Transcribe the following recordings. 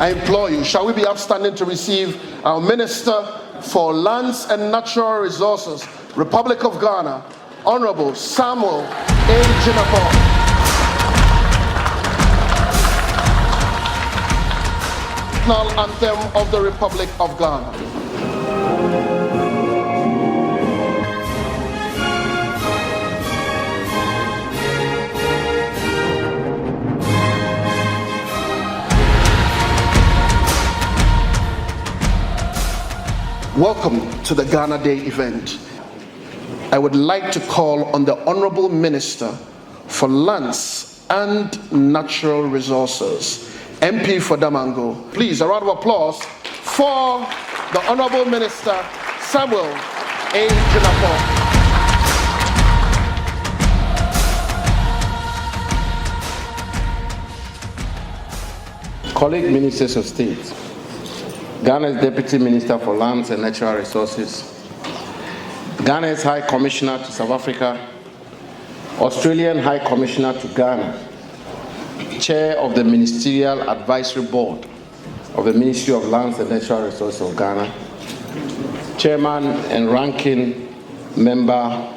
I implore you, shall we be upstanding to receive our Minister for Lands and Natural Resources, Republic of Ghana, Honorable Samuel A. Jinapor. National Anthem of the Republic of Ghana. Welcome to the Ghana Day event. I would like to call on the Honorable Minister for Lands and Natural Resources, MP for Damango. Please, a round of applause for the Honorable Minister, Samuel A. Jinapor. Colleague Ministers of State, Ghana's Deputy Minister for Lands and Natural Resources, Ghana's High Commissioner to South Africa, Australian High Commissioner to Ghana, Chair of the Ministerial Advisory Board of the Ministry of Lands and Natural Resources of Ghana, Chairman and Ranking Member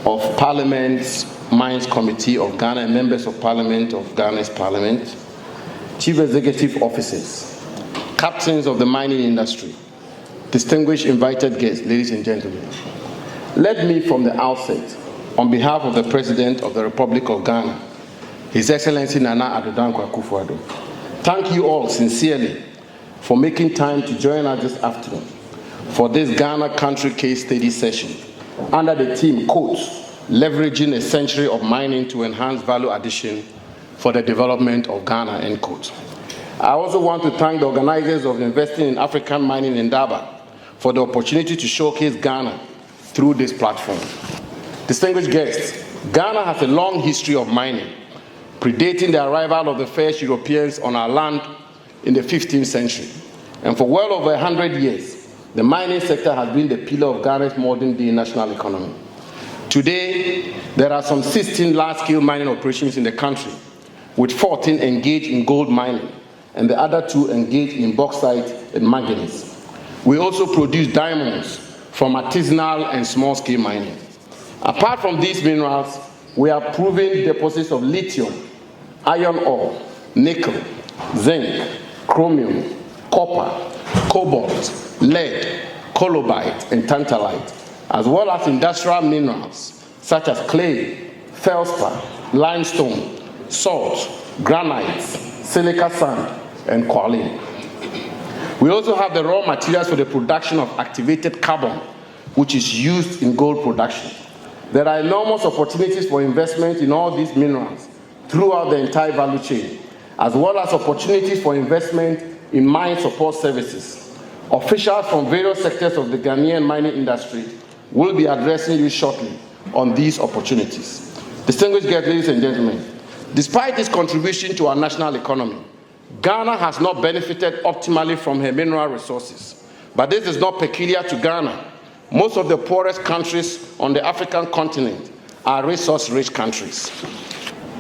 of Parliament's Mines Committee of Ghana and Members of Parliament of Ghana's Parliament, Chief Executive Officers, Captains of the mining industry, distinguished invited guests, ladies and gentlemen. Let me from the outset, on behalf of the President of the Republic of Ghana, His Excellency Nana Addo Dankwa Akufo-Addo, thank you all sincerely for making time to join us this afternoon for this Ghana Country Case Study session under the theme, quote, leveraging a century of mining to enhance value addition for the development of Ghana, end quote. I also want to thank the organizers of Investing in African Mining in Indaba for the opportunity to showcase Ghana through this platform. Distinguished guests, Ghana has a long history of mining, predating the arrival of the first Europeans on our land in the 15th century. And for well over 100 years, the mining sector has been the pillar of Ghana's modern-day national economy. Today, there are some 16 large-scale mining operations in the country, with 14 engaged in gold mining, and the other 2 engaged in bauxite and manganese. We also produce diamonds from artisanal and small-scale mining. Apart from these minerals, we have proven deposits of lithium, iron ore, nickel, zinc, chromium, copper, cobalt, lead, colobite, and tantalite, as well as industrial minerals such as clay, feldspar, limestone, salt, granite, silica sand, and kaolin. We also have the raw materials for the production of activated carbon, which is used in gold production. There are enormous opportunities for investment in all these minerals throughout the entire value chain, as well as opportunities for investment in mine support services. Officials from various sectors of the Ghanaian mining industry will be addressing you shortly on these opportunities. Distinguished guests, ladies and gentlemen, despite this contribution to our national economy, Ghana has not benefited optimally from her mineral resources. But this is not peculiar to Ghana. Most of the poorest countries on the African continent are resource-rich countries.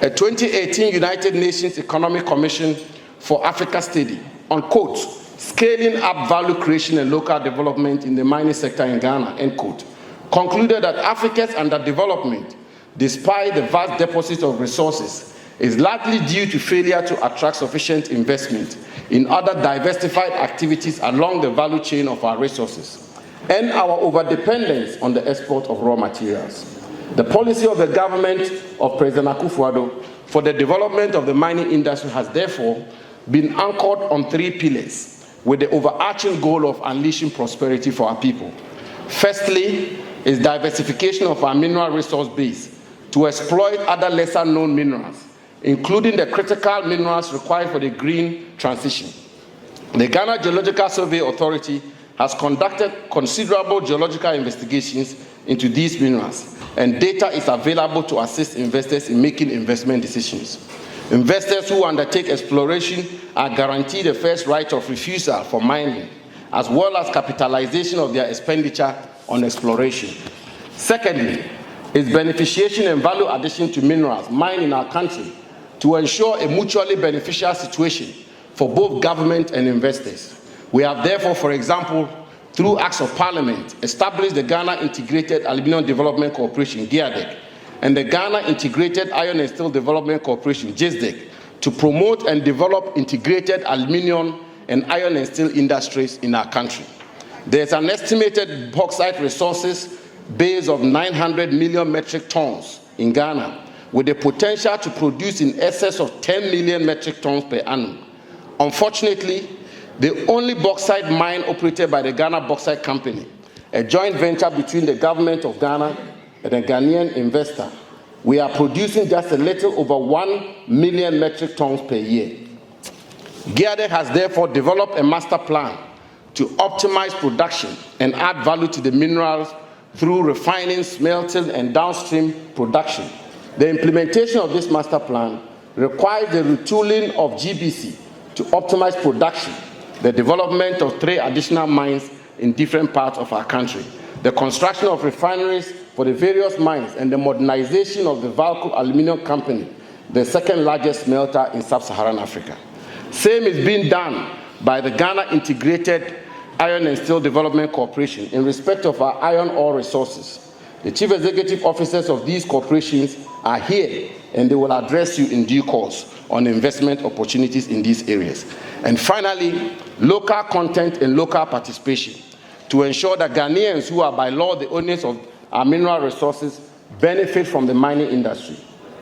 A 2018 United Nations Economic Commission for Africa study on, quote, scaling up value creation and local development in the mining sector in Ghana, end quote, concluded that Africa's underdevelopment, despite the vast deposits of resources, is largely due to failure to attract sufficient investment in other diversified activities along the value chain of our resources, and our overdependence on the export of raw materials. The policy of the government of President Akufo-Addo for the development of the mining industry has therefore been anchored on 3 pillars, with the overarching goal of unleashing prosperity for our people. Firstly, is diversification of our mineral resource base to exploit other lesser-known minerals, including the critical minerals required for the green transition. The Ghana Geological Survey Authority has conducted considerable geological investigations into these minerals, and data is available to assist investors in making investment decisions. Investors who undertake exploration are guaranteed a first right of refusal for mining, as well as capitalization of their expenditure on exploration. Secondly, is beneficiation and value addition to minerals mined in our country to ensure a mutually beneficial situation for both government and investors. We have therefore, for example, through Acts of Parliament, established the Ghana Integrated Aluminium Development Corporation, GIADEC, and the Ghana Integrated Iron and Steel Development Corporation, GISDEC, to promote and develop integrated aluminium and iron and steel industries in our country. There's an estimated bauxite resources base of 900 million metric tons in Ghana, with the potential to produce in excess of 10 million metric tons per annum. Unfortunately, the only bauxite mine operated by the Ghana Bauxite Company, a joint venture between the government of Ghana and a Ghanaian investor, we are producing just a little over 1 million metric tons per year. GIADEC has therefore developed a master plan to optimize production and add value to the minerals through refining, smelting, and downstream production. The implementation of this master plan requires the retooling of GBC to optimize production, the development of 3 additional mines in different parts of our country, the construction of refineries for the various mines, and the modernization of the Valco Aluminium Company, the second largest smelter in sub-Saharan Africa. Same is being done by the Ghana Integrated Iron and Steel Development Corporation in respect of our iron ore resources. The chief executive officers of these corporations are here, and they will address you in due course on investment opportunities in these areas. And finally, local content and local participation to ensure that Ghanaians who are by law the owners of our mineral resources benefit from the mining industry.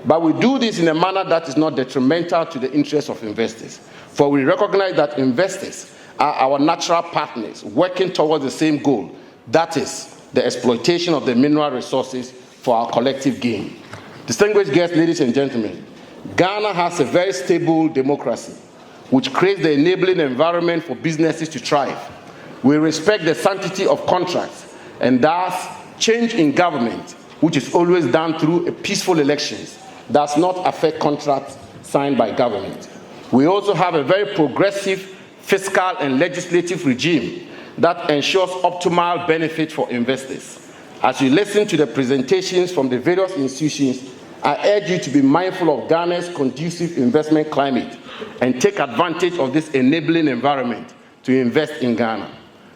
But we do this in a manner that is not detrimental to the interests of investors, for we recognize that investors are our natural partners working towards the same goal, that is the exploitation of the mineral resources for our collective gain. Distinguished guests, ladies and gentlemen, Ghana has a very stable democracy, which creates the enabling environment for businesses to thrive. We respect the sanctity of contracts, and thus change in government, which is always done through peaceful elections, does not affect contracts signed by government. We also have a very progressive fiscal and legislative regime that ensures optimal benefit for investors. As you listen to the presentations from the various institutions, I urge you to be mindful of Ghana's conducive investment climate and take advantage of this enabling environment to invest in Ghana.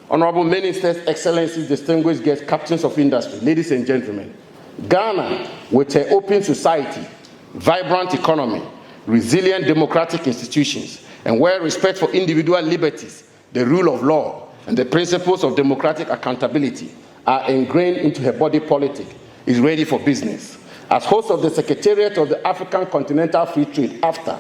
Honorable Ministers, Excellencies, distinguished guests, captains of industry, ladies and gentlemen, Ghana, with an open society, vibrant economy, resilient democratic institutions, and where respect for individual liberties, the rule of law, and the principles of democratic accountability are ingrained into her body politic, is ready for business. As host of the Secretariat of the African Continental Free Trade, AfTA,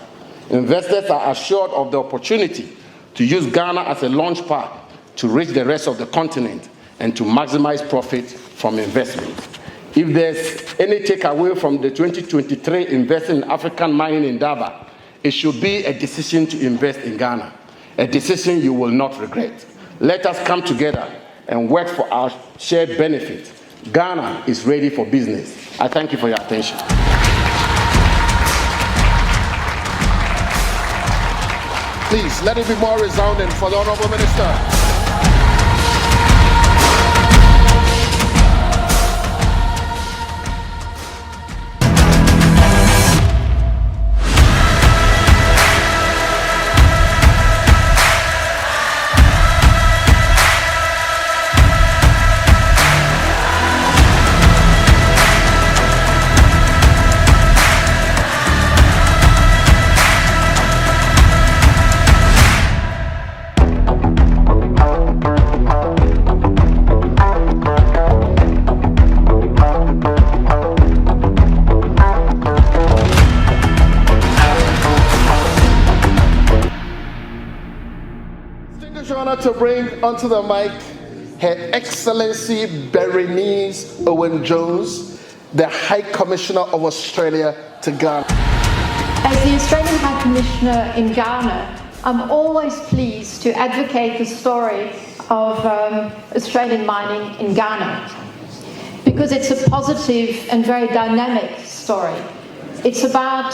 investors are assured of the opportunity to use Ghana as a launch pad to reach the rest of the continent and to maximize profit from investment. If there's any takeaway from the 2023 Investing in African Mining in Indaba, it should be a decision to invest in Ghana, a decision you will not regret. Let us come together and work for our shared benefit. Ghana is ready for business. I thank you for your attention. Please, let it be more resounding for the Honorable Minister. To bring onto the mic Her Excellency Berenice Owen-Jones, the High Commissioner of Australia to Ghana. As the Australian High Commissioner in Ghana, I'm always pleased to advocate the story of Australian mining in Ghana, because it's a positive and very dynamic story. It's about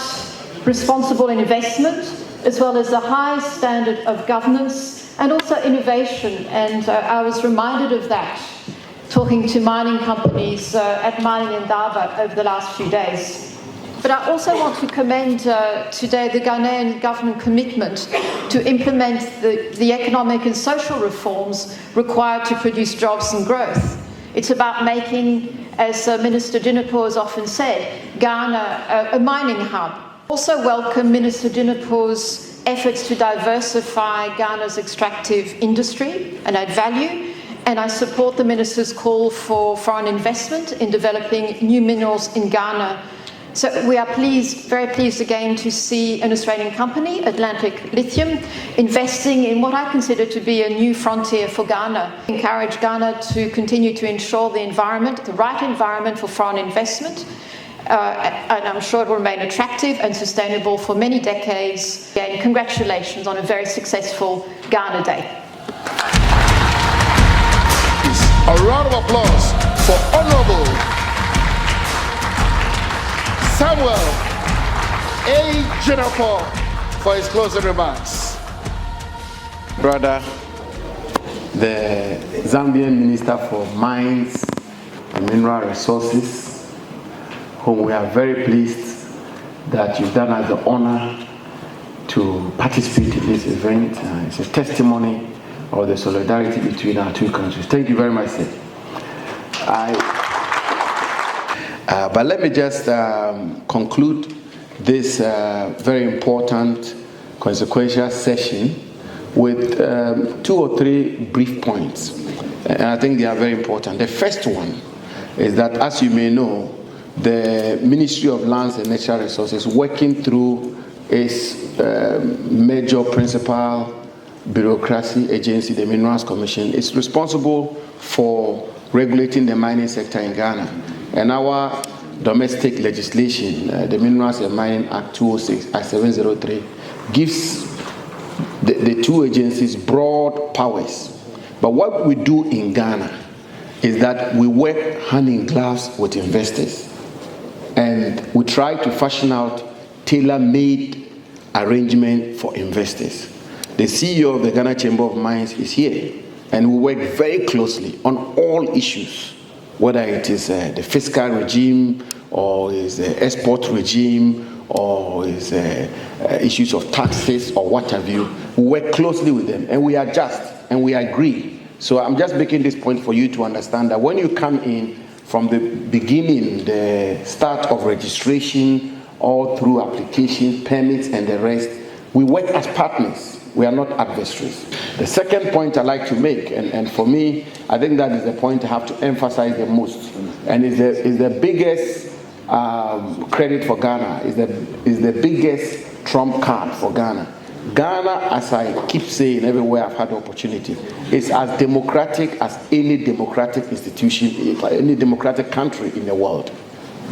responsible investment, as well as the high standard of governance and also innovation, and I was reminded of that talking to mining companies at Mining Indaba over the last few days. But I also want to commend today the Ghanaian government commitment to implement the economic and social reforms required to produce jobs and growth. It's about making, as Minister Jinapor has often said, Ghana a mining hub. Also welcome Minister Jinapor's efforts to diversify Ghana's extractive industry and add value. And I support the Minister's call for foreign investment in developing new minerals in Ghana. So we are very pleased again to see an Australian company, Atlantic Lithium, investing in what I consider to be a new frontier for Ghana. Encourage Ghana to continue to ensure the right environment for foreign investment, and I'm sure it will remain attractive and sustainable for many decades. Again, congratulations on a very successful Ghana Day. A round of applause for Honorable Samuel A. Jinapor for his closing remarks. Brother, the Zambian Minister for Mines and Mineral Resources, whom we are very pleased that you've done us the honor to participate in this event. It's a testimony of the solidarity between our two countries. Thank you very much, sir. But let me just conclude this very important consequential session with 2 or 3 brief points. And I think they are very important. The first one is that, as you may know, the Ministry of Lands and Natural Resources, working through its major principal bureaucracy agency, the Minerals Commission, is responsible for regulating the mining sector in Ghana. And our domestic legislation, the Minerals and Mining Act 206 Act 703, gives the two agencies broad powers. But what we do in Ghana is that we work hand in gloves with investors, and we try to fashion out tailor-made arrangement for investors. The CEO of the Ghana Chamber of Mines is here, and we work very closely on all issues, whether it is the fiscal regime, or is the export regime, or is issues of taxes, or what have you. We work closely with them, and we adjust, and we agree. So I'm just making this point for you to understand that when you come in from the beginning, the start of registration, all through application, permits, and the rest, we work as partners. We are not adversaries. The second point I like to make, and for me, I think that is the point I have to emphasize the most, and is the biggest credit for Ghana, is the biggest trump card for Ghana. Ghana, as I keep saying everywhere I've had the opportunity, is as democratic as any democratic institution, any democratic country in the world.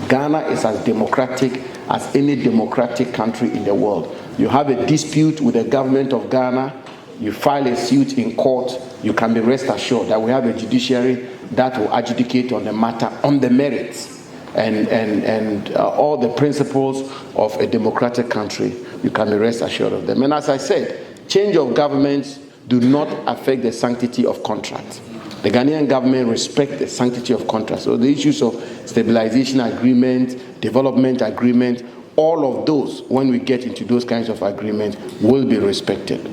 Ghana is as democratic as any democratic country in the world. You have a dispute with the government of Ghana, you file a suit in court, you can be rest assured that we have a judiciary that will adjudicate on the matter on the merits and all the principles of a democratic country. You can be rest assured of them. And as I said, change of governments do not affect the sanctity of contracts. The Ghanaian government respects the sanctity of contracts. So the issues of stabilization agreement, development agreement, all of those, when we get into those kinds of agreements, will be respected.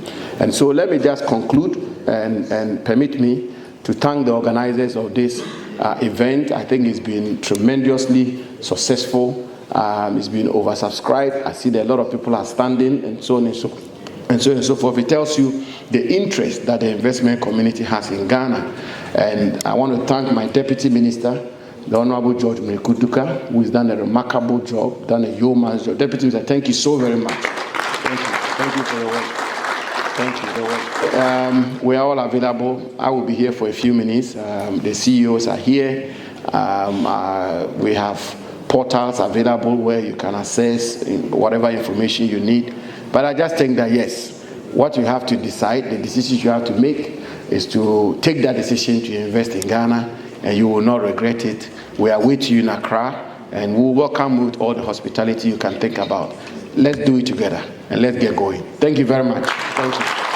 And so let me just conclude and permit me to thank the organizers of this event. I think it's been tremendously successful. It's been oversubscribed. I see that a lot of people are standing, and so on and so forth. It tells you the interest that the investment community has in Ghana. And I want to thank my Deputy Minister, the Honorable George Mrekuduka, who has done a remarkable job, done a yeoman's job. Deputy Minister, thank you so very much. Thank you. Thank you for your work. Thank you. We are all available. I will be here for a few minutes. The CEOs are here. We have portals available where you can access whatever information you need. But I just think that, yes, what you have to decide, the decisions you have to make, is to take that decision to invest in Ghana, and you will not regret it. We are with you in Accra, and we'll welcome you with all the hospitality you can think about. Let's do it together, and let's get going. Thank you very much. Thank you.